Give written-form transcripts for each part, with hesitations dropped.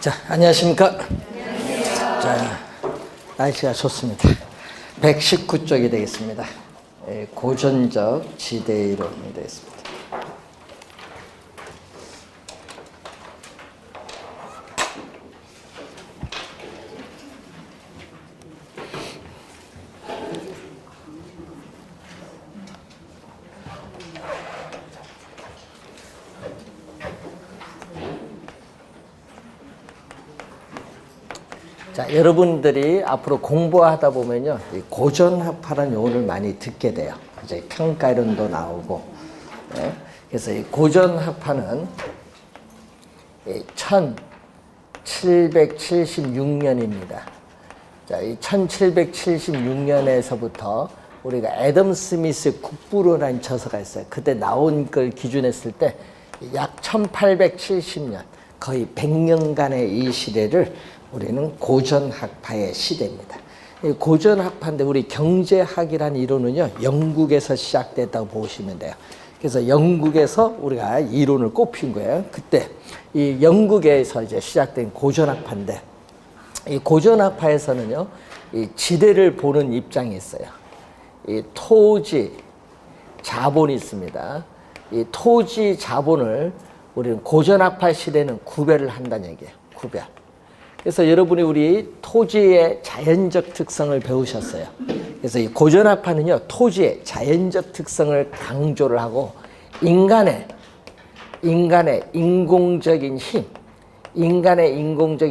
자, 안녕하십니까? 자, 날씨가 좋습니다. 119쪽이 되겠습니다. 고전적 지대 이론이 되겠습니다. 자, 여러분들이 앞으로 공부하다 보면요, 이 고전학파라는 용어를 많이 듣게 돼요. 이제 평가이론도 나오고, 네. 그래서 이 고전학파는 1776년입니다. 자, 이 1776년에서부터 우리가 애덤 스미스 국부론이라는 저서가 있어요. 그때 나온 걸 기준했을 때 약 1870년, 거의 100년간의 이 시대를 우리는 고전학파의 시대입니다. 고전학파인데 우리 경제학이라는 이론은요, 영국에서 시작됐다고 보시면 돼요. 그래서 영국에서 우리가 이론을 꼽힌 거예요. 그때 이 영국에서 이제 시작된 고전학파인데, 이 고전학파에서는요, 이 지대를 보는 입장이 있어요. 이 토지, 자본이 있습니다. 이 토지, 자본을 우리는 고전학파 시대는 구별을 한다는 얘기예요. 구별. 그래서 여러분이 우리 토지의 자연적 특성을 배우셨어요. 그래서 이 고전학파는요, 토지의 자연적 특성을 강조를 하고 인간의 인공적인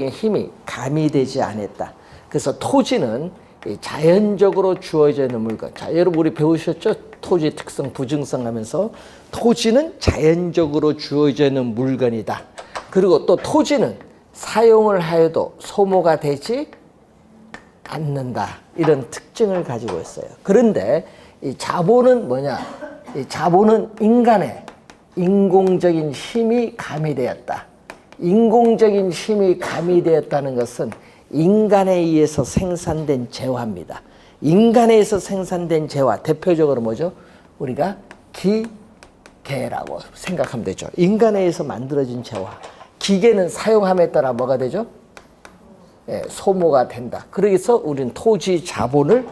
힘이 가미되지 않았다. 그래서 토지는 자연적으로 주어져 있는 물건. 자, 여러분 우리 배우셨죠? 토지 특성, 부증성 하면서 토지는 자연적으로 주어져 있는 물건이다. 그리고 또 토지는 사용을 하여도 소모가 되지 않는다. 이런 특징을 가지고 있어요. 그런데 이 자본은 뭐냐? 이 자본은 인간의 인공적인 힘이 가미되었다. 인공적인 힘이 가미되었다는 것은 인간에 의해서 생산된 재화입니다. 인간에 의해서 생산된 재화, 대표적으로 뭐죠? 우리가 기계라고 생각하면 되죠. 인간에 의해서 만들어진 재화. 기계는 사용함에 따라 뭐가 되죠? 예, 소모가 된다. 그래서 우리는 토지 자본을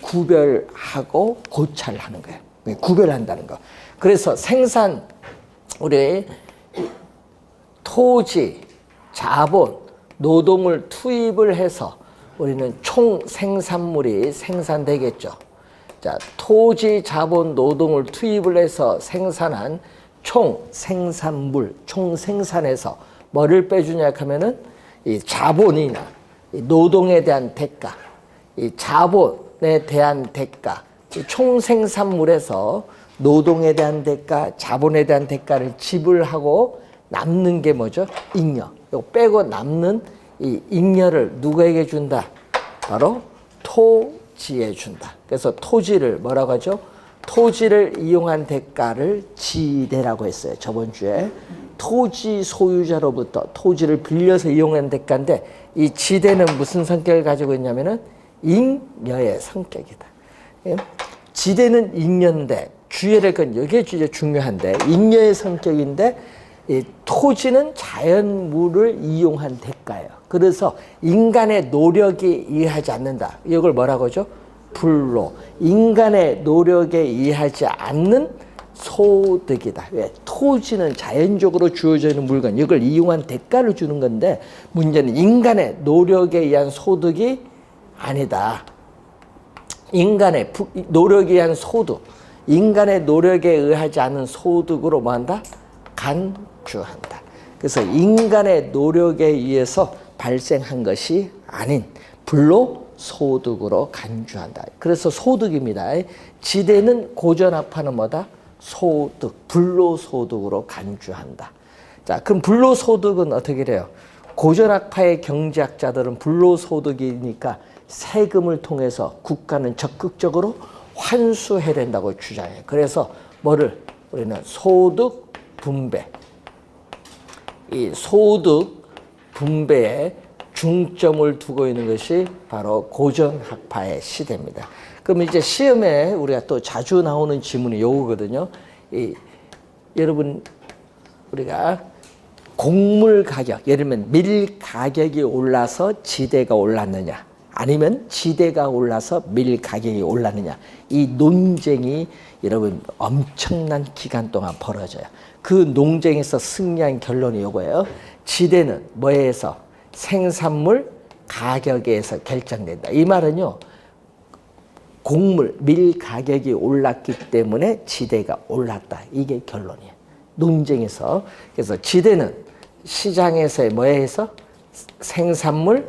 구별하고 고찰하는 거예요. 구별한다는 거. 그래서 우리 토지, 자본, 노동을 투입을 해서 우리는 총 생산물이 생산되겠죠. 자, 토지, 자본, 노동을 투입을 해서 생산한 총 생산물, 총 생산에서 뭐를 빼주냐 하면은 이 자본이나 이 노동에 대한 대가, 이 자본에 대한 대가, 이 총 생산물에서 노동에 대한 대가, 자본에 대한 대가를 지불하고 남는 게 뭐죠? 잉여. 이거 빼고 남는 이 잉여를 누구에게 준다? 바로 토지에 준다. 그래서 토지를 뭐라고 하죠? 토지를 이용한 대가를 지대라고 했어요. 저번 주에. 토지 소유자로부터 토지를 빌려서 이용한 대가인데, 이 지대는 무슨 성격을 가지고 있냐면은 잉여의 성격이다. 지대는 잉여인데, 주의를 건 이게 중요한데, 잉여의 성격인데, 이 토지는 자연물을 이용한 대가예요. 그래서 인간의 노력에 의하지 않는다. 이걸 뭐라고 하죠? 불로. 인간의 노력에 의하지 않는 소득이다. 왜? 토지는 자연적으로 주어져 있는 물건, 이걸 이용한 대가를 주는 건데, 문제는 인간의 노력에 의한 소득이 아니다. 인간의 노력에 의한 소득, 인간의 노력에 의하지 않은 소득으로 뭐한다? 간주한다. 그래서 인간의 노력에 의해서 발생한 것이 아닌 불로소득으로 간주한다. 그래서 소득입니다. 지대는 고전학파는 뭐다? 소득, 불로소득으로 간주한다. 자, 그럼 불로소득은 어떻게 돼요? 고전학파의 경제학자들은 불로소득이니까 세금을 통해서 국가는 적극적으로 환수해야 된다고 주장해요. 그래서 뭐를 우리는 소득 분배, 이 소득 분배에 중점을 두고 있는 것이 바로 고전학파의 시대입니다. 그럼 이제 시험에 우리가 또 자주 나오는 지문이 요거거든요. 여러분, 우리가 곡물 가격, 예를 들면 밀 가격이 올라서 지대가 올랐느냐, 아니면 지대가 올라서 밀 가격이 올랐느냐, 이 논쟁이 여러분 엄청난 기간 동안 벌어져요. 그 논쟁에서 승리한 결론이 이거예요. 지대는 뭐에서? 생산물 가격에서 결정된다. 이 말은요, 곡물, 밀 가격이 올랐기 때문에 지대가 올랐다. 이게 결론이에요. 논쟁에서. 그래서 지대는 시장에서의 뭐에 의해서? 생산물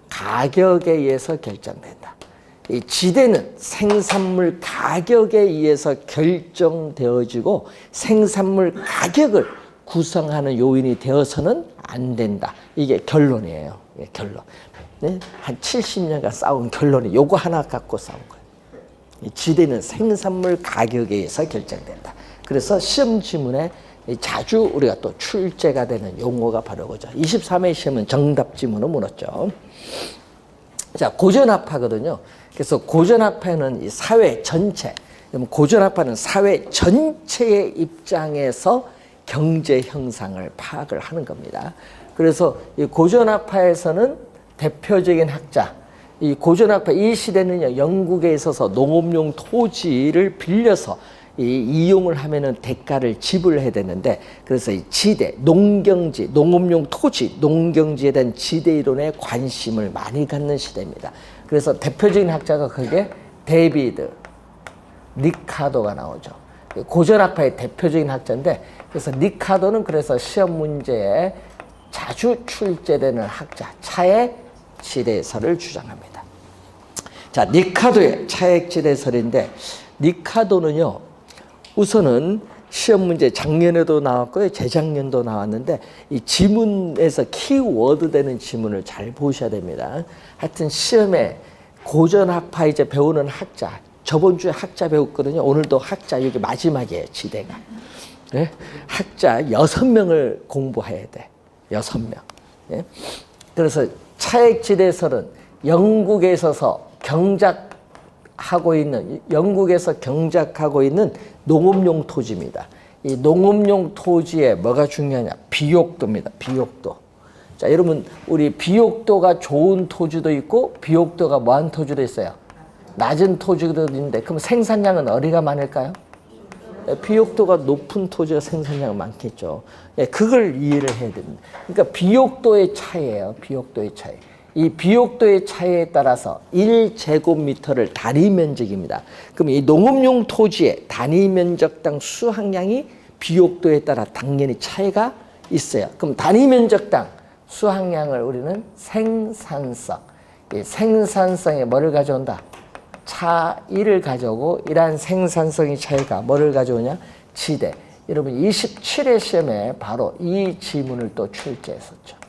가격에 의해서 결정된다. 이 지대는 생산물 가격에 의해서 결정되어지고 생산물 가격을 구성하는 요인이 되어서는 안 된다. 이게 결론이에요. 이게 결론. 네? 한 70년간 싸운 결론이 요거 하나 갖고 싸운 거예요. 이 지대는 생산물 가격에 의해서 결정된다. 그래서 시험 지문에 자주 우리가 또 출제가 되는 용어가 바로 그죠. 23회 시험은 정답 지문으로 물었죠. 자, 고전학파거든요. 그래서 고전학파는 이 사회 전체, 고전학파는 사회 전체의 입장에서 경제 형상을 파악을 하는 겁니다. 그래서 이 고전학파에서는 대표적인 학자, 이 고전학파 이 시대는요, 영국에 있어서 농업용 토지를 빌려서 이용을 하면은 대가를 지불해야 되는데, 그래서 이 지대, 농경지, 농업용 토지, 농경지에 대한 지대 이론에 관심을 많이 갖는 시대입니다. 그래서 대표적인 학자가 그게 데이비드 리카도가 나오죠. 고전학파의 대표적인 학자인데, 그래서 리카도는 그래서 시험 문제에 자주 출제되는 학자, 차액 지대설을 주장합니다. 자, 리카도의 차액 지대설인데, 리카도는요, 우선은 시험 문제 작년에도 나왔고요, 재작년도 나왔는데, 이 지문에서 키워드 되는 지문을 잘 보셔야 됩니다. 하여튼 시험에 고전학파 이제 배우는 학자, 저번 주에 학자 배웠거든요. 오늘도 학자, 여기 마지막이에요, 지대가. 네? 학자 6명을 공부해야 돼. 6명. 네? 그래서 차액지대설은 영국에 있어서 영국에서 경작하고 있는 농업용 토지입니다. 이 농업용 토지에 뭐가 중요하냐? 비옥도입니다. 비옥도. 자, 여러분, 우리 비옥도가 좋은 토지도 있고 비옥도가 뭐한 토지도 있어요? 낮은 토지도 있는데, 그럼 생산량은 어디가 많을까요? 비옥도가 높은 토지가 생산량이 많겠죠. 그걸 이해를 해야 됩니다. 그러니까 비옥도의 차이예요. 비옥도의 차이. 이 비옥도의 차이에 따라서 1제곱미터를 단위 면적입니다. 그럼 이 농업용 토지의 단위 면적당 수확량이 비옥도에 따라 당연히 차이가 있어요. 그럼 단위 면적당 수확량을 우리는 생산성, 이 생산성에 뭐를 가져온다? 차이를 가져오고, 이러한 생산성의 차이가 뭐를 가져오냐? 지대. 여러분 27회 시험에 바로 이 지문을 또 출제했었죠.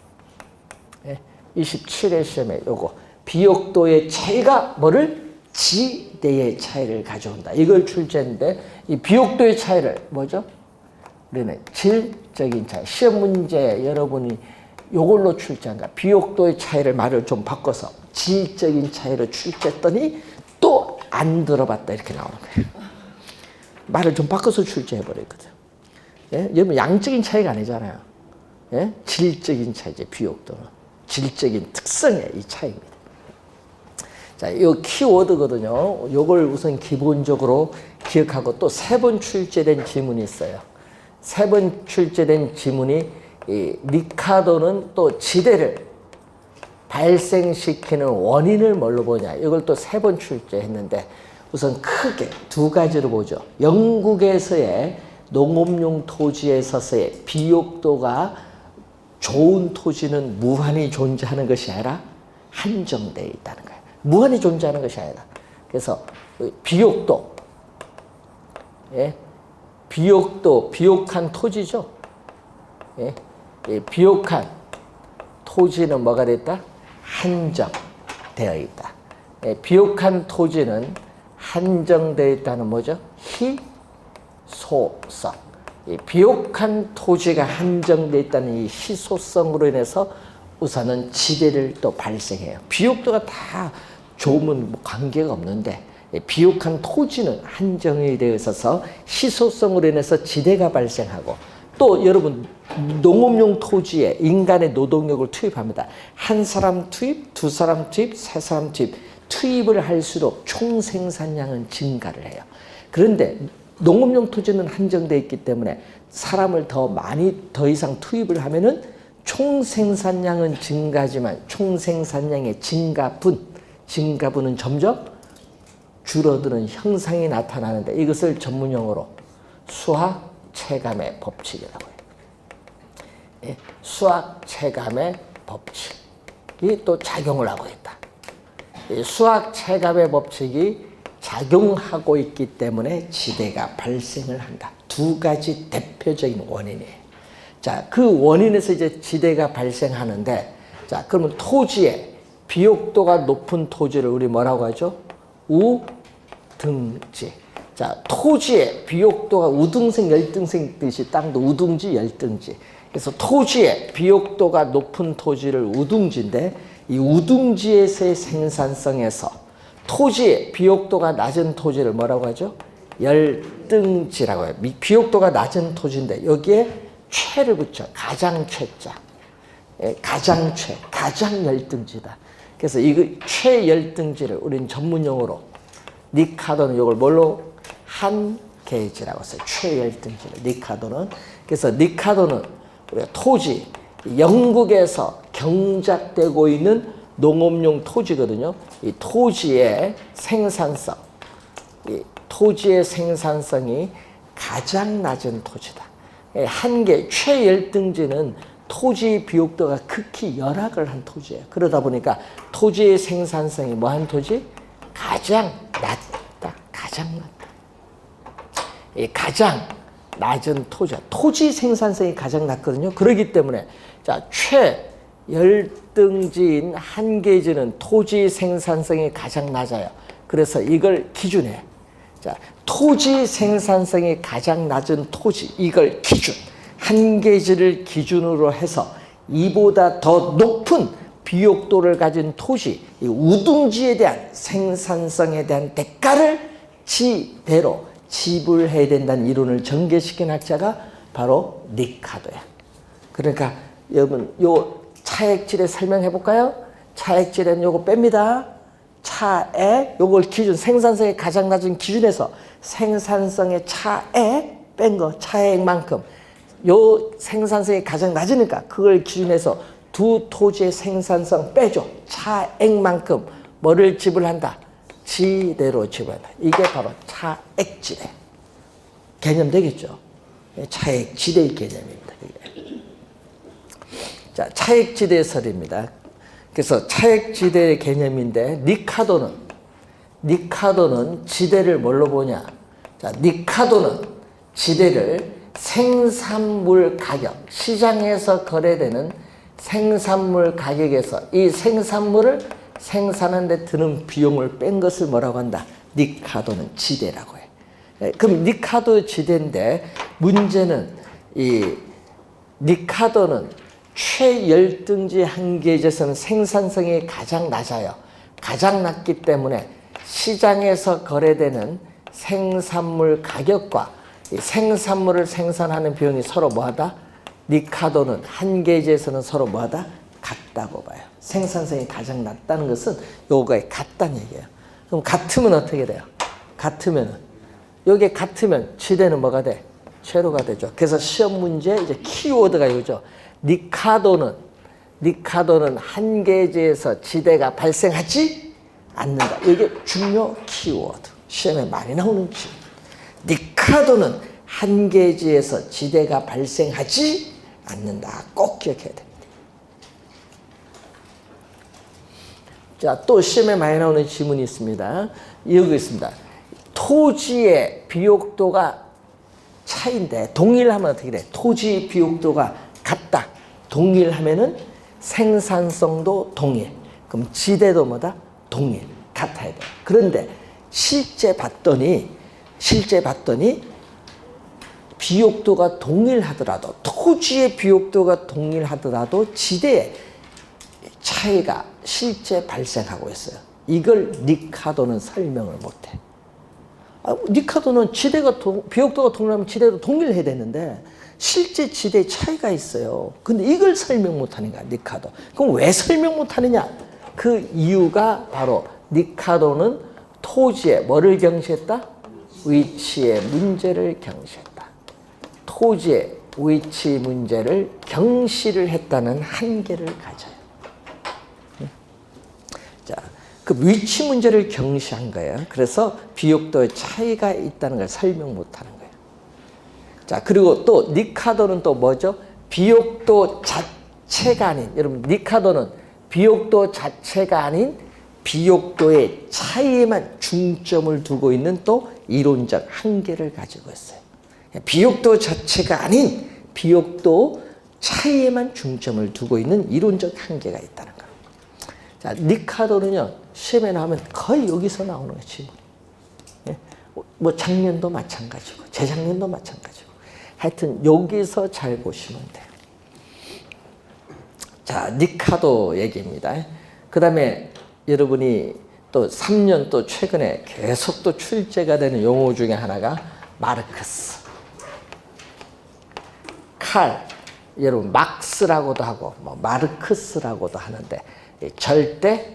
27회 시험에 요거 비옥도의 차이가 뭐를? 지대의 차이를 가져온다. 이걸 출제했는데, 이 비옥도의 차이를 뭐죠? 우리는 질적인 차이. 시험 문제 여러분이 요걸로 출제한다. 비옥도의 차이를 말을 좀 바꿔서 질적인 차이로 출제했더니 또 안 들어봤다 이렇게 나오는 거예요. 말을 좀 바꿔서 출제해버렸거든. 예? 여러분 양적인 차이가 아니잖아요. 예? 질적인 차이죠. 비옥도는. 질적인 특성의 이 차이입니다. 자, 이 키워드거든요. 요걸 우선 기본적으로 기억하고, 또 3번 출제된 지문이 있어요. 3번 출제된 지문이, 이 리카도는 또 지대를 발생시키는 원인을 뭘로 보냐. 이걸 또 3번 출제했는데, 우선 크게 2가지로 보죠. 영국에서의 농업용 토지에서의 비옥도가 좋은 토지는 무한히 존재하는 것이 아니라 한정되어 있다는 거예요. 무한히 존재하는 것이 아니라. 그래서 비옥도, 예? 비옥한 토지죠. 예? 비옥한 토지는 뭐가 됐다? 한정되어 있다. 예, 비옥한 토지는 한정되어 있다는 뭐죠? 희소성. 이 비옥한 토지가 한정되어 있다는 이 희소성으로 인해서 우선은 지대를 또 발생해요. 비옥도가 다 좋으면 뭐 관계가 없는데, 비옥한 토지는 한정이 되어 있어서 희소성으로 인해서 지대가 발생하고, 또 여러분 농업용 토지에 인간의 노동력을 투입합니다. 한 사람 투입, 두 사람 투입, 세 사람 투입. 투입을 할수록 총 생산량은 증가를 해요. 그런데 농업용 토지는 한정되어 있기 때문에 사람을 더 이상 투입을 하면은 총 생산량은 증가지만 총 생산량의 증가분은 점점 줄어드는 형상이 나타나는데 이것을 전문용어로 수학 체감의 법칙이라고 해요. 예, 수학 체감의 법칙이 또 작용을 하고 있다. 이 수학 체감의 법칙이 작용하고 있기 때문에 지대가 발생을 한다. 두 가지 대표적인 원인이에요. 자, 그 원인에서 이제 지대가 발생하는데, 자, 그러면 토지에 비옥도가 높은 토지를 우리 뭐라고 하죠? 우등지. 자, 토지에 비옥도가 우등생, 열등생 뜻이 땅도 우등지, 열등지. 그래서 토지에 비옥도가 높은 토지를 우등지인데 이 우등지에서의 생산성에서 토지에 비옥도가 낮은 토지를 뭐라고 하죠? 열등지라고 해요. 비옥도가 낮은 토지인데 여기에 최를 붙여 가장 최자. 가장 최, 가장 열등지다. 그래서 이 최열등지를 우리는 전문용어로 니카도는 이걸 뭘로? 한 게이지라고 써요. 최열등지를 니카도는. 그래서 니카도는 우리가 토지, 영국에서 경작되고 있는 농업용 토지거든요. 이 토지의 생산성, 이 토지의 생산성이 가장 낮은 토지다. 한계 최열등지는 토지 비옥도가 극히 열악을 한 토지예요. 그러다 보니까 토지의 생산성이 뭐한 토지? 가장 낮다. 가장 낮다. 이 가장 낮은 토지야. 토지 생산성이 가장 낮거든요. 그렇기 때문에 자, 최열등지인 한계지는 토지 생산성이 가장 낮아요. 그래서 이걸 기준해. 자, 토지 생산성이 가장 낮은 토지, 이걸 기준, 한계지를 기준으로 해서 이보다 더 높은 비옥도를 가진 토지, 이 우등지에 대한 생산성에 대한 대가를 지대로 지불해야 된다는 이론을 전개시킨 학자가 바로 니카도야. 그러니까 여러분 요 차액지대 설명해 볼까요? 차액지대는 요거 뺍니다. 차액, 요걸 기준, 생산성이 가장 낮은 기준에서 생산성의 차액 뺀 거, 차액만큼 요 생산성이 가장 낮으니까 그걸 기준해서 두 토지의 생산성 빼줘. 차액만큼 뭐를 지불한다? 지대로 지불한다. 이게 바로 차액지대. 개념 되겠죠? 차액지대의 개념입니다. 자, 차액지대설입니다. 그래서 차액지대의 개념인데 니카도는 지대를 뭘로 보냐? 자, 니카도는 지대를 생산물 가격, 시장에서 거래되는 생산물 가격에서 이 생산물을 생산하는 데 드는 비용을 뺀 것을 뭐라고 한다? 니카도는 지대라고 해. 그럼 니카도 지대인데 문제는 이 니카도는 최열등지 한계에서는 생산성이 가장 낮아요. 가장 낮기 때문에 시장에서 거래되는 생산물 가격과 이 생산물을 생산하는 비용이 서로 뭐하다? 니카도는 한계지에서는 서로 뭐하다? 같다고 봐요. 생산성이 가장 낮다는 것은 요거에 같다는 얘기예요. 그럼 같으면 어떻게 돼요? 같으면 요게 같으면 지대는 뭐가 돼? 제로가 되죠. 그래서 시험 문제 이제 키워드가 이거죠. 니카도는 한계지에서 지대가 발생하지 않는다. 이게 중요 키워드. 시험에 많이 나오는 질문. 니카도는 한계지에서 지대가 발생하지 않는다. 꼭 기억해야 됩니다. 자, 또 시험에 많이 나오는 질문이 있습니다. 여기 있습니다. 토지의 비옥도가 차이인데 동일하면 어떻게 돼? 토지 비옥도가 같다. 동일하면은 생산성도 동일. 그럼 지대도 뭐다? 동일. 같아야 돼. 그런데 실제 봤더니 비옥도가 동일하더라도 토지의 비옥도가 동일하더라도 지대의 차이가 실제 발생하고 있어요. 이걸 니카도는 설명을 못해. 니카도는 비옥도가 동일하면 지대도 동일해야 되는데 실제 지대 차이가 있어요. 근데 이걸 설명 못하는 거야, 니카도. 그럼 왜 설명 못하느냐? 그 이유가 바로 니카도는 토지에 뭐를 경시했다? 위치의 문제를 경시했다. 토지의 위치 문제를 경시를 했다는 한계를 가져요. 자, 그 위치 문제를 경시한 거예요. 그래서 비옥도의 차이가 있다는 걸 설명 못하는 거예요. 자, 그리고 또 니카도는 또 뭐죠? 비옥도 자체가 아닌, 여러분 니카도는 비옥도 자체가 아닌 비옥도의 차이에만 중점을 두고 있는 또 이론적 한계를 가지고 있어요. 비옥도 자체가 아닌 비옥도 차이에만 중점을 두고 있는 이론적 한계가 있다는 거예요. 자, 니카도는요, 시험에 나오면 거의 여기서 나오는 거지. 뭐 작년도 마찬가지고, 재작년도 마찬가지고. 하여튼 여기서 잘 보시면 돼요. 자, 니카도 얘기입니다. 그 다음에 여러분이 또 3년 또 최근에 계속 또 출제가 되는 용어 중에 하나가 마르크스. 칼, 여러분 막스라고도 하고 뭐 마르크스라고도 하는데 절대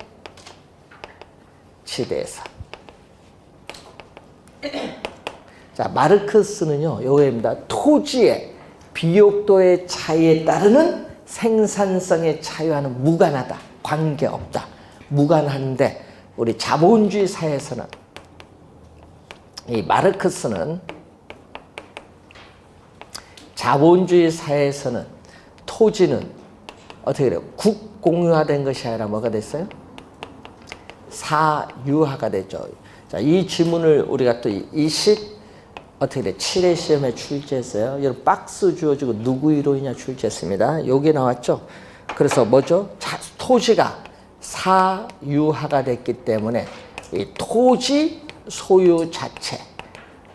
지배에서. 자, 마르크스는요, 요겁니다. 토지의 비옥도의 차이에 따르는 생산성의 차이와는 무관하다. 관계없다. 무관한데 우리 자본주의 사회에서는 이 마르크스는 자본주의 사회에서는 토지는 어떻게 그래요? 국공유화된 것이 아니라 뭐가 됐어요? 사유화가 됐죠. 자, 이 질문을 우리가 또 7회 시험에 출제했어요. 여러분 박스 주어지고 누구 이론이냐 출제했습니다. 여기 나왔죠. 그래서 뭐죠? 토지가 사유화가 됐기 때문에 이 토지 소유 자체,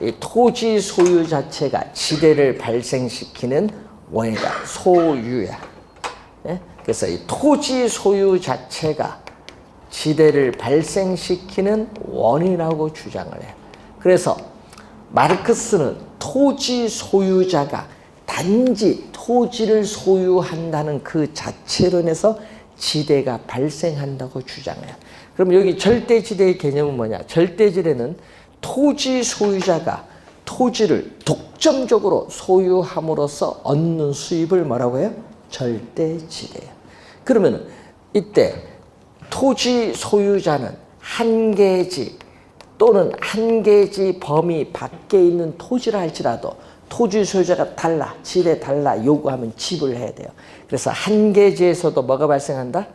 이 토지 소유 자체가 지대를 발생시키는 원이다. 소유야. 예? 그래서 이 토지 소유 자체가 지대를 발생시키는 원이라고 주장을 해요. 그래서 마르크스는 토지 소유자가 단지 토지를 소유한다는 그 자체론에서 지대가 발생한다고 주장해요. 그럼 여기 절대지대의 개념은 뭐냐? 절대지대는 토지 소유자가 토지를 독점적으로 소유함으로써 얻는 수입을 뭐라고 해요? 절대지대예요. 그러면 이때 토지 소유자는 한 개지 또는 한 개지 범위 밖에 있는 토지라 할지라도 토지 소유자가 달라, 지대 달라 요구하면 지불을 해야 돼요. 그래서 한 개지에서도 뭐가 발생한다?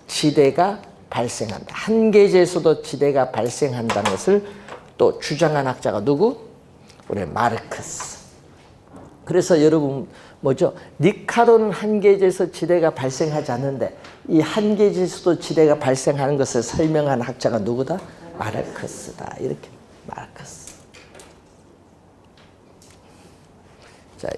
지대가 발생한다. 한 개지에서도 지대가 발생한다는 것을 또 주장한 학자가 누구? 우리 마르크스. 그래서 여러분 뭐죠? 니카도는 한 개지에서 지대가 발생하지 않는데 이 한 개지에서도 지대가 발생하는 것을 설명한 학자가 누구다? 마르크스다. 이렇게 마르크스. 자,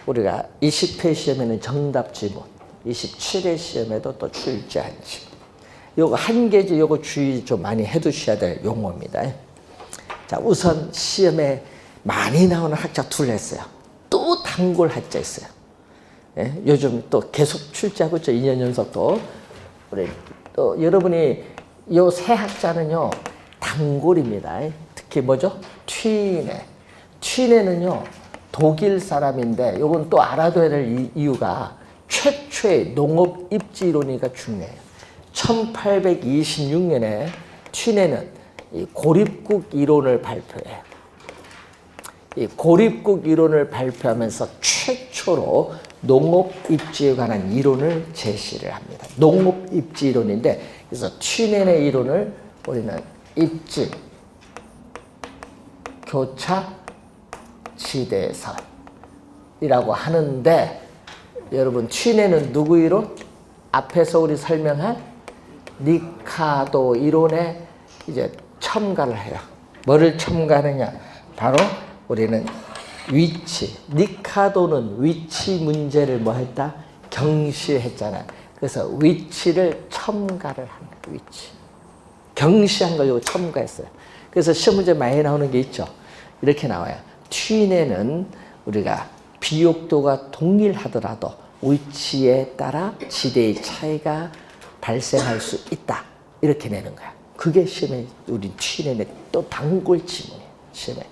우리가 20회 시험에는 정답 지문, 27회 시험에도 또 출제한 지문. 요거 한 개지 요거 주의 좀 많이 해두셔야 될 용어입니다. 자, 우선 시험에 많이 나오는 학자 둘 했어요. 또 단골 학자 있어요. 예? 요즘 또 계속 출제하고 있죠. 2년 연속 또. 우리 또 여러분이 요 세 학자는요, 단골입니다. 특히 뭐죠? 튀네. 튀네는요, 독일 사람인데, 요건 또 알아둬야 될 이유가 최초의 농업 입지 이론이가 중요해요. 1826년에 튀네는 이 고립국 이론을 발표해요. 이 고립국 이론을 발표하면서 최초로 농업 입지에 관한 이론을 제시를 합니다. 농업 입지 이론인데, 그래서 튀넨의 이론을 우리는 입지, 교차, 지대설이라고 하는데, 여러분 튀넨은 누구 이론? 앞에서 우리 설명한 니카도 이론에 이제 첨가를 해요. 뭐를 첨가하느냐? 바로 우리는 위치, 니카도는 위치 문제를 뭐 했다? 경시했잖아. 그래서 위치를 첨가를 합니다. 위치. 경시한 걸 요거 첨가했어요. 그래서 시험 문제 많이 나오는 게 있죠. 이렇게 나와요. 튀네는 우리가 비옥도가 동일하더라도 위치에 따라 지대의 차이가 발생할 수 있다. 이렇게 내는 거야. 그게 시험에 우리 T 내내 또 단골 지문이에요. 시험에.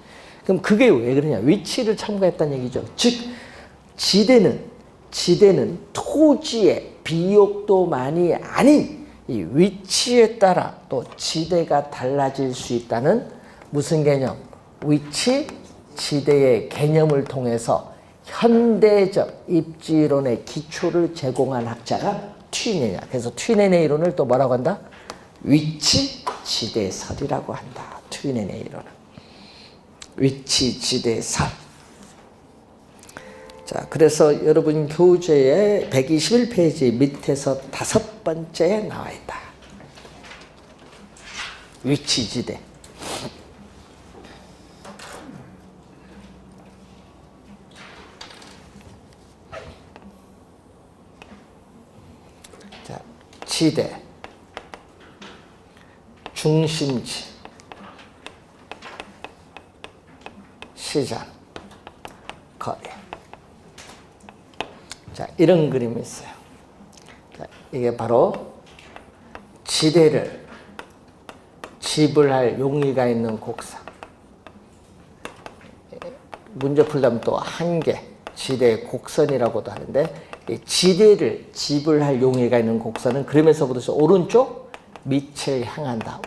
그럼 그게 왜 그러냐? 위치를 첨가했다는 얘기죠. 즉 지대는 토지의 비옥도만이 아닌 이 위치에 따라 또 지대가 달라질 수 있다는 무슨 개념? 위치, 지대의 개념을 통해서 현대적 입지이론의 기초를 제공한 학자가 튀네냐. 그래서 튀네네 이론을 또 뭐라고 한다? 위치, 지대설이라고 한다. 튀네네 이론은. 위치, 지대설. 자, 그래서 여러분 교재의 121페이지 밑에서 5번째에 나와 있다. 위치, 지대. 자, 지대, 중심지, 시장, 거리. 자, 이런 그림이 있어요. 자, 이게 바로 지대를 지불할 용의가 있는 곡선. 문제 풀다면 또 한계, 지대의 곡선이라고도 하는데, 이 지대를 지불할 용의가 있는 곡선은 그림에서부터 오른쪽 밑을 향한다.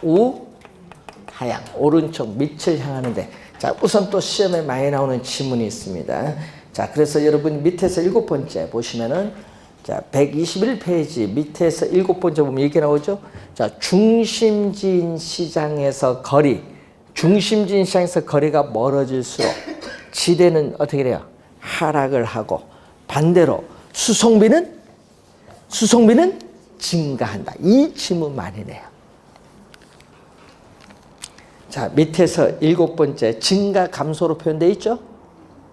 하향, 오른쪽 밑을 향하는데, 자, 우선 또 시험에 많이 나오는 지문이 있습니다. 자, 그래서 여러분 밑에서 7번째 보시면은, 자, 121페이지 밑에서 7번째 보면 이렇게 나오죠. 자, 중심지인 시장에서 중심지인 시장에서 거리가 멀어질수록 지대는 어떻게 돼요? 하락을 하고, 반대로 수송비는 증가한다. 이 지문 많이 내요. 자, 밑에서 7번째 증가 감소로 표현되어 있죠?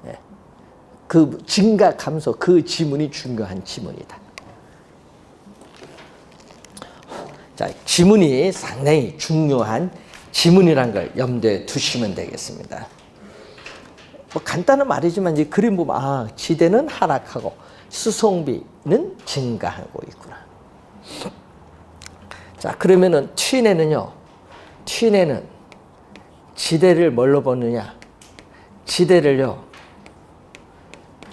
네. 그 증가 감소, 그 지문이 중요한 지문이다. 자, 지문이 상당히 중요한 지문이란 걸 염두에 두시면 되겠습니다. 뭐 간단한 말이지만 이제 그림 보면 지대는 하락하고 수송비는 증가하고 있구나. 자, 그러면은 T내는요. T내는 지대를 뭘로 보느냐? 지대를요.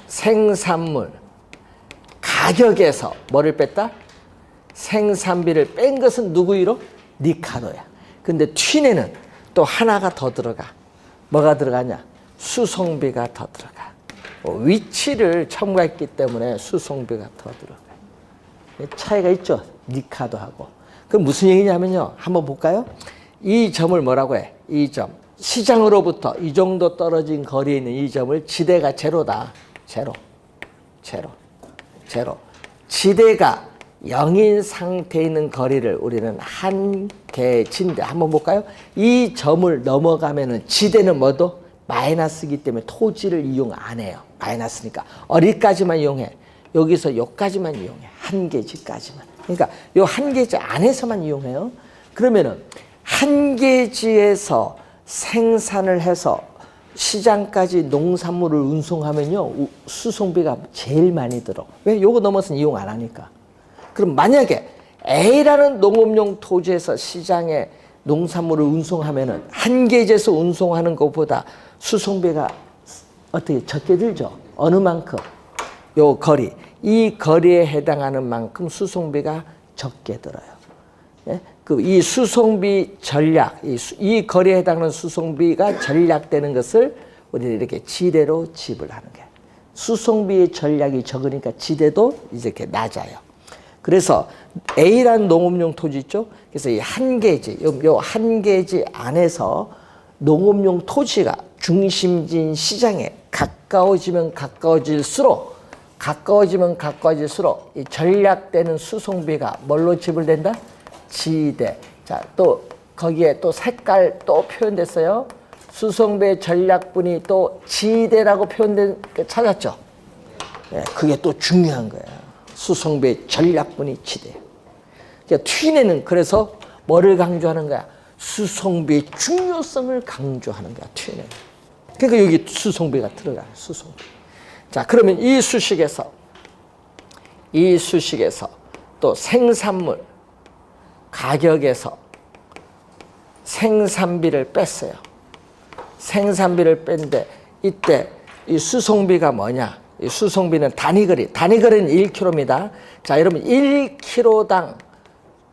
생산물 가격에서 뭐를 뺐다? 생산비를 뺀 것은 누구 위로? 니카도야. 근데 T내는 또 하나가 더 들어가. 뭐가 들어가냐? 수송비가 더 들어가. 위치를 첨가했기 때문에 수송비가 더 들어가. 차이가 있죠? 니카도하고. 그럼 무슨 얘기냐면요. 한번 볼까요? 이 점을 뭐라고 해? 이 점. 시장으로부터 이 정도 떨어진 거리에 있는 이 점을 지대가 제로다. 제로. 지대가 0인 상태에 있는 거리를 우리는 한계진대. 한번 볼까요? 이 점을 넘어가면은 지대는 뭐도? 마이너스이기 때문에 토지를 이용 안 해요. 마이너스니까. 어디까지만 이용해? 여기서 여기까지만 이용해. 한계지까지만. 그러니까 요 한계지 안에서만 이용해요. 그러면은 한계지에서 생산을 해서 시장까지 농산물을 운송하면요. 수송비가 제일 많이 들어. 왜? 요거 넘어서는 이용 안 하니까. 그럼 만약에 A라는 농업용 토지에서 시장에 농산물을 운송하면은 한계지에서 운송하는 것보다 수송비가 어떻게 적게 들죠? 어느 만큼? 요 거리. 이 거리에 해당하는 만큼 수송비가 적게 들어요. 예? 이 수송비 전략, 이 거리에 해당하는 수송비가 전략되는 것을 우리는 이렇게 지대로 지불하는 거예요. 수송비의 전략이 적으니까 지대도 이렇게 낮아요. 그래서 A라는 농업용 토지 있죠? 그래서 이 한계지, 요 한계지 안에서 농업용 토지가 중심지인 시장에 가까워지면 가까워질수록 이 전략되는 수송비가 뭘로 지불된다? 지대. 자, 또 거기에 또 색깔 또 표현됐어요. 수송비의 전략분이 또 지대라고 표현된 거 찾았죠? 네, 그게 또 중요한 거예요. 수송비의 전략분이 지대. 그러니까 T내는 그래서 뭐를 강조하는 거야? 수송비의 중요성을 강조하는 거야. T내는. 그러니까 여기 수송비가 들어가요. 수송비. 자, 그러면 이 수식에서 또 생산물 가격에서 생산비를 뺐어요. 생산비를 뺐는데 이때 이 수송비가 뭐냐? 이 수송비는 단위거리는 1km입니다. 자, 여러분 1km당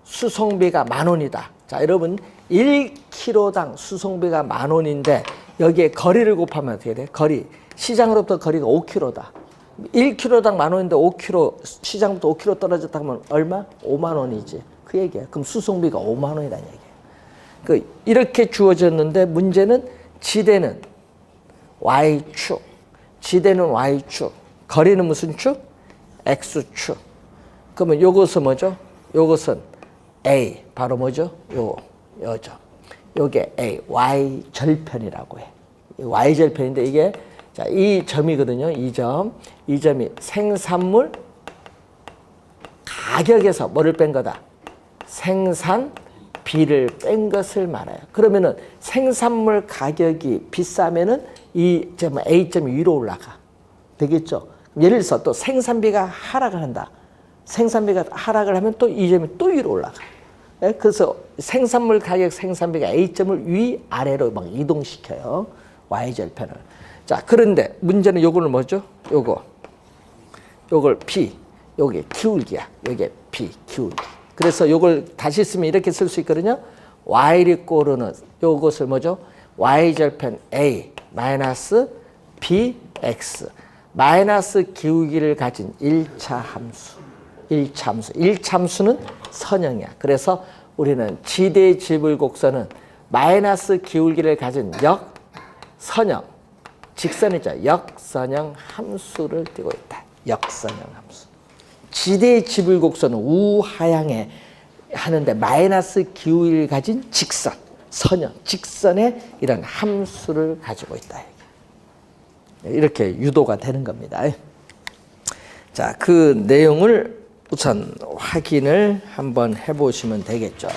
수송비가 10,000원이다. 자, 여러분 1km당 수송비가 10,000원인데 여기에 거리를 곱하면 어떻게 돼? 거리. 시장으로부터 거리가 5km다. 1km당 10,000원인데 5km, 시장부터 5km 떨어졌다 하면 얼마? 50,000원이지. 그 얘기야. 그럼 수송비가 50,000원이라는 얘기야. 이렇게 주어졌는데 문제는 지대는 Y축. 지대는 Y축. 거리는 무슨 축? X축. 그러면 요것은 뭐죠? 요것은 A. 바로 뭐죠? 요죠. 요게 A. Y절편이라고 해. Y절편인데 이게 자, 이 점이거든요. 이 점이 생산물 가격에서 뭐를 뺀 거다? 생산비를 뺀 것을 말해요. 그러면은 생산물 가격이 비싸면은 이 점 A점이 위로 올라가. 되겠죠? 예를 들어서 또 생산비가 하락을 한다. 생산비가 하락을 하면 또 이 점이 또 위로 올라가. 네? 그래서 생산물 가격 생산비가 A점을 위아래로 막 이동시켜요. Y절편을. 자, 그런데 문제는 요거는 뭐죠? 요걸 P, 요게 기울기야. 요게 P, 기울기. 그래서 요걸 다시 쓰면 이렇게 쓸 수 있거든요. Y리꼬르는 요것을 뭐죠? Y절편 A 마이너스 BX 마이너스 기울기를 가진 1차 함수. 1차 함수는 선형이야. 그래서 우리는 지대 지불곡선은 마이너스 기울기를 가진 역선형, 직선이죠. 역선형 함수를 띄고 있다. 역선형 함수. 지대 지불곡선은 우하향에 하는데 마이너스 기울기를 가진 직선, 선형, 직선의 이런 함수를 가지고 있다. 이렇게 유도가 되는 겁니다. 자, 그 내용을 우선 확인을 한번 해보시면 되겠죠.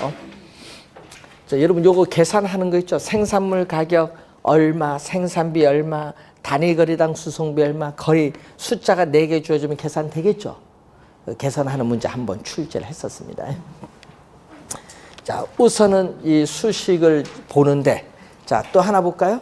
자, 여러분 요거 계산하는 거 있죠. 생산물 가격 얼마, 생산비 얼마, 단위거리당 수송비 얼마, 거의 숫자가 4개 주어지면 계산되겠죠. 계산하는 문제 한번 출제를 했었습니다. 자, 우선은 이 수식을 보는데, 자, 또 하나 볼까요?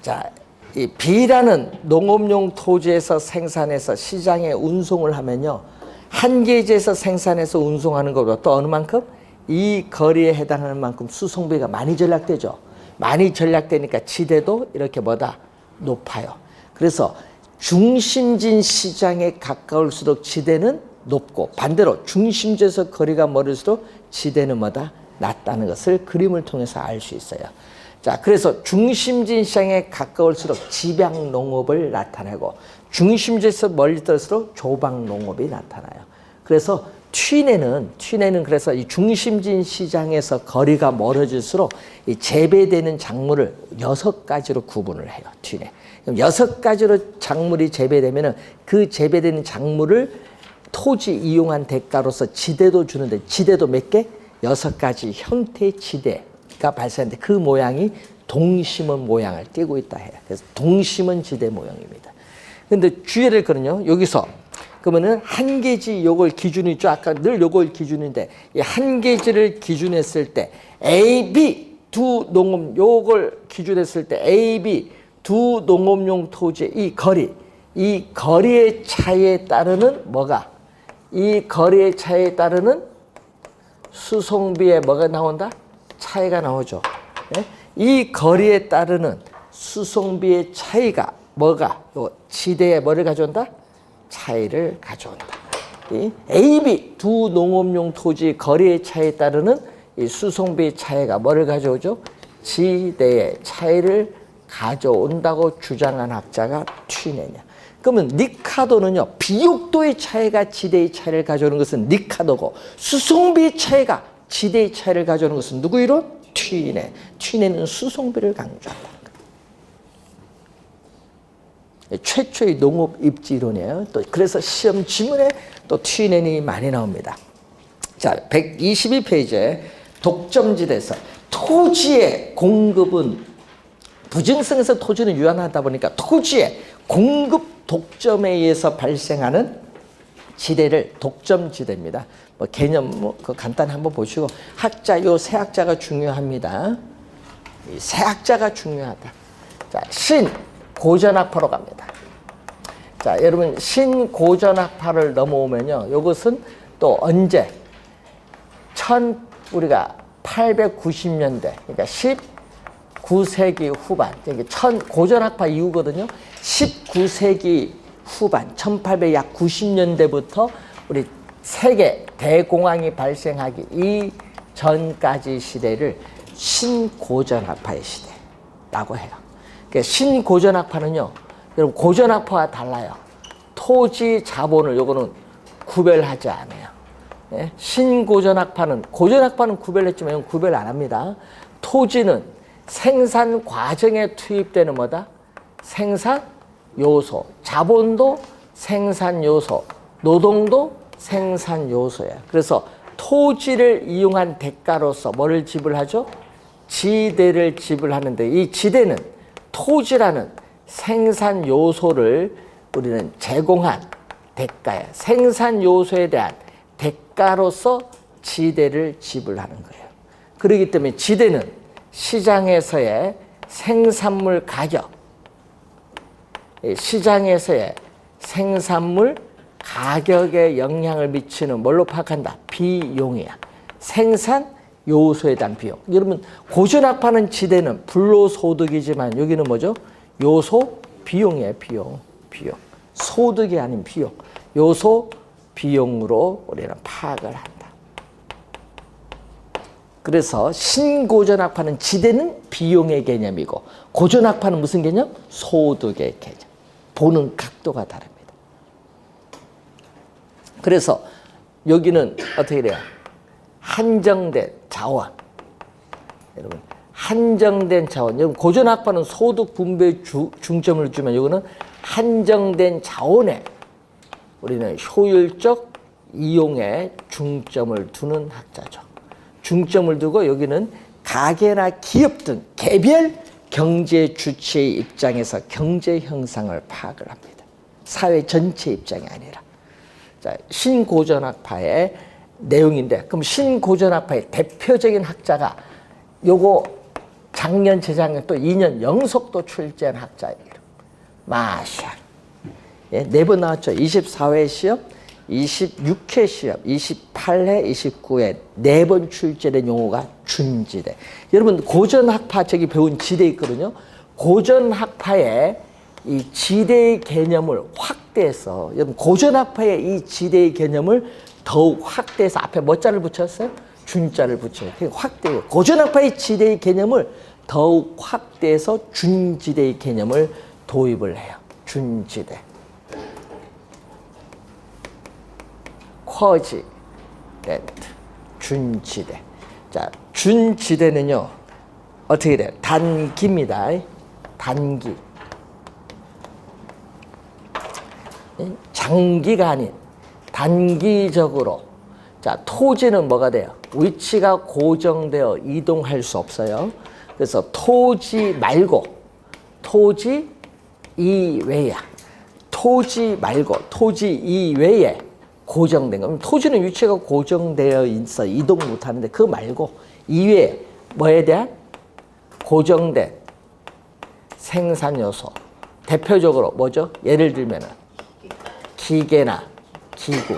자, 이 B라는 농업용 토지에서 생산해서 시장에 운송을 하면요, 한계지에서 생산해서 운송하는 것보다 또 어느 만큼? 이 거리에 해당하는 만큼 수송비가 많이 절약되죠. 많이 절약되니까 지대도 이렇게 뭐다? 높아요. 그래서 중심진 시장에 가까울수록 지대는 높고 반대로 중심지에서 거리가 멀을수록 지대는 뭐다? 낮다는 것을 그림을 통해서 알 수 있어요. 자, 그래서 중심진 시장에 가까울수록 집약농업을 나타내고 중심지에서 멀리 떨어질수록 조박농업이 나타나요. 그래서 튀내는 그래서 이 중심진 시장에서 거리가 멀어질수록 이 재배되는 작물을 6가지로 구분을 해요. 튀내. 그럼 6가지로 작물이 재배되면은 그 재배되는 작물을 토지 이용한 대가로서 지대도 주는데 지대도 몇 개? 6가지 형태의 지대가 발생하는데 그 모양이 동심원 모양을 띠고 있다 해요. 그래서 동심원 지대 모양입니다. 근데 주의를 거는요. 여기서 그러면은 한계지 요걸 기준이 있죠. 아까 늘 요걸 기준인데 이 한계지를 기준했을 때 A, B 두 농업 요걸 기준했을 때 A, B 두 농업용 토지의 이 거리의 차이에 따르는 뭐가? 이 거리의 차이에 따르는 수송비에 뭐가 나온다? 차이가 나오죠. 네? 이 거리에 따르는 수송비의 차이가 뭐가? 요 지대에 뭐를 가져온다? 차이를 가져온다. 이 A, B 두 농업용 토지 거리의 차이에 따르는 이 수송비의 차이가 뭐를 가져오죠? 지대의 차이를 가져온다고 주장한 학자가 튀내냐. 그러면 니카도는요, 비옥도의 차이가 지대의 차이를 가져오는 것은 니카도고 수송비의 차이가 지대의 차이를 가져오는 것은 누구 이론? 튀내. 튀내는 수송비를 강조한다. 최초의 농업 입지 이론이에요. 또 그래서 시험 지문에 또 튀낸이 많이 나옵니다. 자, 122페이지에 독점지대에서 토지의 공급은 부증성에서 토지는 유한하다 보니까 토지의 공급 독점에 의해서 발생하는 지대를 독점지대입니다. 뭐 개념 그 간단히 한번 보시고 학자 요 세 학자가 중요합니다. 이 세 학자가 중요하다. 자, 신고전학파로 갑니다. 자, 여러분 신고전학파를 넘어오면요. 이것은 또 언제 우리가 890년대 그러니까 19세기 후반 고전학파 이후거든요. 19세기 후반 1800 약 90년대부터 우리 세계 대공황이 발생하기 이전까지 시대를 신고전학파의 시대라고 해요. 그러니까 신고전학파는요. 여러분 고전학파와 달라요. 토지 자본을 요거는 구별하지 않아요. 예? 신고전학파는 고전학파는 구별했지만 이건 구별 안 합니다. 토지는 생산 과정에 투입되는 뭐다? 생산 요소. 자본도 생산 요소. 노동도 생산 요소예요. 그래서 토지를 이용한 대가로서 뭐를 지불하죠? 지대를 지불하는데 이 지대는 토지라는 생산 요소를 우리는 제공한 대가예요. 생산 요소에 대한 대가로서 지대를 지불하는 거예요. 그렇기 때문에 지대는 시장에서의 생산물 가격, 시장에서의 생산물 가격에 영향을 미치는 뭘로 파악한다? 비용이야. 생산 요소에 대한 비용. 여러분 고전학파는 지대는 불로소득이지만 여기는 뭐죠? 요소 비용이에요. 비용. 소득이 아닌 비용. 요소 비용으로 우리는 파악을 한다. 그래서 신고전학파는 지대는 비용의 개념이고 고전학파는 무슨 개념? 소득의 개념. 보는 각도가 다릅니다. 그래서 여기는 어떻게 돼요? 한정된 자원. 여러분 한정된 자원. 여러분 고전학파는 소득 분배에 중점을 주면 여기는 한정된 자원에 우리는 효율적 이용에 중점을 두는 학자죠. 중점을 두고 여기는 가계나 기업 등 개별 경제 주체의 입장에서 경제 형상을 파악을 합니다. 사회 전체 입장이 아니라. 자, 신고전학파의 내용인데 그럼 신고전학파의 대표적인 학자가 요거 작년 재작년 또 2년 연속 또 출제한 학자예요. 마샬. 예, 4번 나왔죠. 24회 시험, 26회 시험, 28회, 29회 4번 출제된 용어가 준지대. 여러분 고전학파 저기 배운 지대 있거든요. 고전학파의 이 지대의 개념을 확대해서 여러분 고전학파의 이 지대의 개념을 더욱 확대해서 앞에 뭐 자를 붙였어요? 준자를 붙여요. 확대해요. 고전학파의 지대의 개념을 더욱 확대해서 준지대의 개념을 도입을 해요. 준지대. 쿼지 렌트. 준지대. 자, 준지대는요. 어떻게 돼요? 단기입니다. 단기. 장기가 아닌 단기적으로. 자, 토지는 뭐가 돼요? 위치가 고정되어 이동할 수 없어요. 그래서 토지 말고 토지 이외야. 토지 말고 토지 이외에 고정된 거. 토지는 위치가 고정되어 있어 이동 못하는데 그 말고 이외에 뭐에 대한 고정된 생산 요소. 대표적으로 뭐죠? 예를 들면은 기계나 기구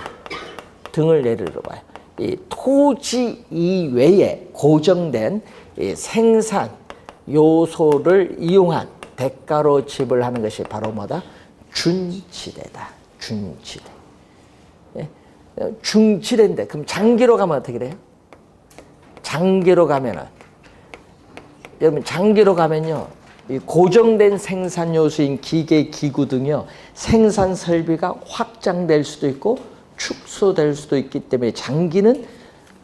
등을 예를 들어봐요. 이 토지 이외에 고정된 이 생산 요소를 이용한 대가로 지불하는 것이 바로 뭐다? 준지대다. 준지대. 예? 중지대인데 그럼 장기로 가면 어떻게 돼요? 장기로 가면은 여러분 장기로 가면요. 이 고정된 생산 요소인 기계, 기구 등요. 생산 설비가 확장될 수도 있고 축소될 수도 있기 때문에 장기는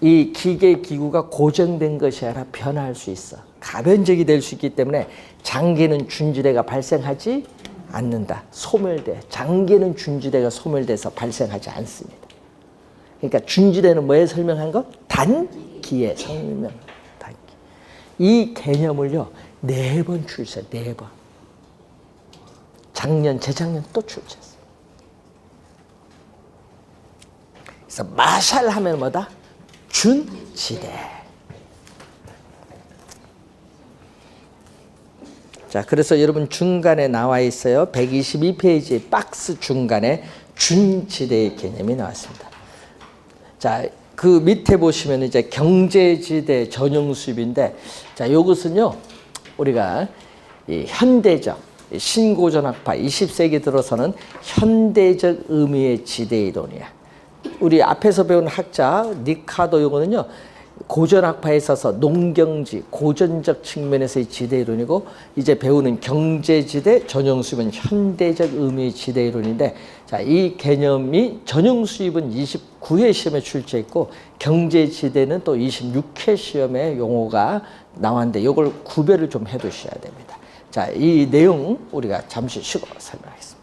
이 기계, 기구가 고정된 것이 아니라 변화할 수 있어. 가변적이 될 수 있기 때문에 장기는 준지대가 발생하지 않는다. 소멸돼. 장기는 준지대가 소멸돼서 발생하지 않습니다. 그러니까 준지대는 뭐에 설명한 것? 단기에 설명. 단기. 이 개념을요. 4번 출세. 4번. 작년, 재작년 또 출제했어요. 그래서 마샬 하면 뭐다? 준지대. 자, 그래서 여러분 중간에 나와 있어요. 122페이지 박스 중간에 준지대의 개념이 나왔습니다. 자, 그 밑에 보시면 이제 경제지대 전용 수입인데, 자, 이것은요, 우리가 이 현대적, 신고전학파, 20세기 들어서는 현대적 의미의 지대이론이야. 우리 앞에서 배운 학자 니카도 요거는요, 고전학파에 있어서 농경지, 고전적 측면에서의 지대이론이고, 이제 배우는 경제지대, 전용수입은 현대적 의미의 지대이론인데, 자, 이 개념이 전용수입은 29회 시험에 출제했고, 경제지대는 또 26회 시험에 용어가 나왔는데, 이걸 구별을 좀 해두셔야 됩니다. 자, 이 내용 우리가 잠시 쉬고 설명하겠습니다.